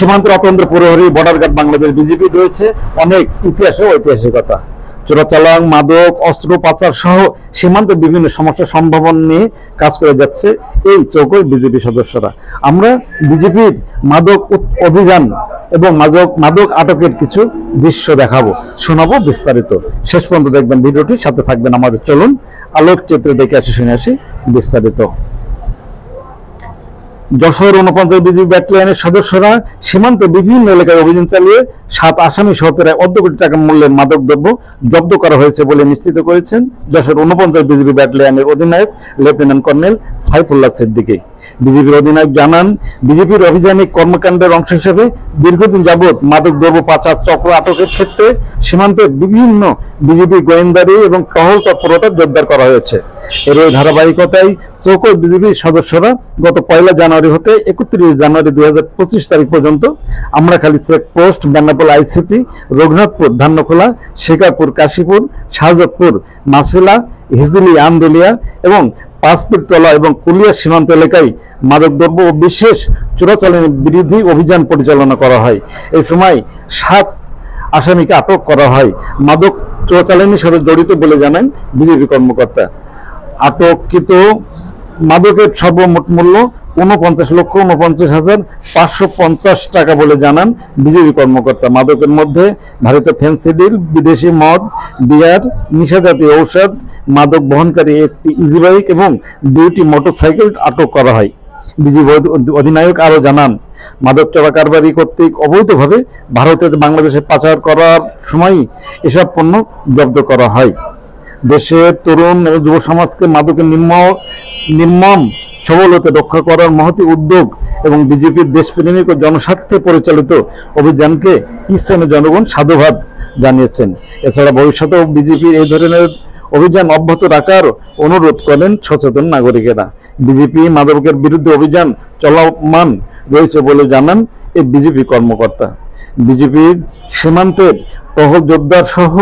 সীমান্ত অতন্ত্র প্রহরী border guard Bangladesh BGB রয়েছে অনেক ইতিহাস ও ঐতিহাসিকতা। চোরাচালান, মাদক, অস্ত্র পাচার সহ সীমান্তে বিভিন্ন সমস্যা সম্ভাবনা নিয়ে কাজ করে যাচ্ছে এই চৌকোর বিজেপি সদস্যরা। আমরা বিজেপির মাদক অভিযান এবং মাদক আটকের কিছু দৃশ্য দেখাবো, শোনাবো বিস্তারিত। শেষ পর্যন্ত দেখবেন ভিডিওটি, সাথে থাকবেন আমাদের। চলুন আলোকচিত্রে দেখে আসি, শুনে আসি বিস্তারিত। যশোর 49 বিজিবি ব্যাটালিয়নের সদস্যরা সীমান্তে বিভিন্ন এলাকায় অভিযান চালিয়ে 7 আসামি সহ প্রায় অর্ধ কোটি টাকা মূল্যের মাদক দ্রব্য জব্দ করা হয়েছে বলে নিশ্চিত করেছেন যশোর 49 বিজিবি ব্যাটালিয়নের অধিনায়ক লেফটেন্যান্ট কর্নেল সাইফুল্লাহ সিদ্দিকী। বিজিবির অধিনায়ক জানান, বিজেপির অভিযানিক কর্মকাণ্ডের অংশ হিসেবে দীর্ঘদিন যাবৎ মাদক দ্রব্য পাচার চক্র আটকের ক্ষেত্রে সীমান্তের বিভিন্ন বিজিবি গোয়েন্দারি এবং টহল তৎপরতা জোরদার করা হয়েছে। এর ওই ধারাবাহিকতায় চৌকোর বিজিবির সদস্যরা গত 1 জানুয়ারি হতে 31 জানুয়ারি 2025 তারিখ পর্যন্ত আমরাখালী চেকপোস্ট, বেনাপোল আইসিপি, রঘুনাথপুর, ধান্যখোলা, শিকারপুর, কাশীপুর, শাহজাদপুর, মাসিলা, হিজলি, আমদলিয়া এবং পাঁচপিরতলা এবং কুলিয়া সীমান্ত এলাকায় মাদকদ্রব্য ও বিশেষ চোরাচালানি বিরোধী অভিযান পরিচালনা করা হয়। এই সময় 7 আসামিকে আটক করা হয় মাদক চোরাচালানির সাথে জড়িত বলে জানান বিজেপি কর্মকর্তা। আটককৃত মাদকের সর্বমোট মূল্য 49,49,550 টাকা বলে জানান বিজেপি কর্মকর্তা। মাদকের মধ্যে ভারতীয় ফেন্সিডিল, বিদেশি মদ, বিয়ার, নিশাজাতীয় ঔষধ, মাদক বহনকারী একটি ইজিবাইক এবং 2টি মোটরসাইকেল আটক করা হয়। বিজেপি অধিনায়ক আরও জানান, মাদক চোরা কারবারি কর্তৃক অবৈধভাবে ভারতে বাংলাদেশে পাচার করার সময় এসব পণ্য জব্দ করা হয়। দেশের তরুণ এবং যুব সমাজকে মাদকের নির্মম ছবল হতে রক্ষা করার মহতি উদ্যোগ এবং বিজেপির দেশপ্রেমিক ও জনস্বার্থে পরিচালিত অভিযানকে স্থানীয় জনগণ সাধুবাদ জানিয়েছেন। এছাড়া ভবিষ্যতেও বিজেপির এই ধরনের অভিযান অব্যাহত রাখার অনুরোধ করেন সচেতন নাগরিকেরা। বিজেপি মাদকের বিরুদ্ধে অভিযান চলমান রয়েছে বলে জানান এই বিজেপি কর্মকর্তা। বিজেপির সীমান্তের টহল জোরদার সহ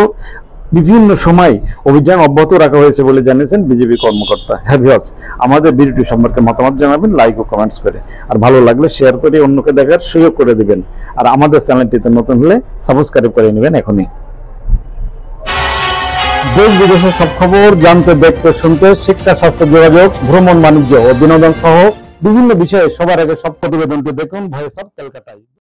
বিভিন্ন সময় অভিযান অব্যাহত রাখা হয়েছে বলে জানিয়েছেন বিজেপি কর্মকর্তা। হ্যাঁ ভিউয়ার্স, আমাদের ভিডিওটি সম্পর্কে মতামত জানাবেন লাইক ও কমেন্টস করে, আর ভালো লাগলে শেয়ার করে অন্যকে দেখার সুযোগ করে দিবেন। আর আমাদের চ্যানেলটিতে নতুন হলে সাবস্ক্রাইব করে নেবেন এখনই। দেশ বিদেশের সব খবর জানতে, দেখতে, শুনতে, শিক্ষা, স্বাস্থ্য, যোগাযোগ, ভ্রমণ, বাণিজ্য ও বিনোদন সহ বিভিন্ন বিষয়ে সবার আগে সব প্রতিবেদনটি দেখুন ভয়েস অফ ক্যালকাটায়।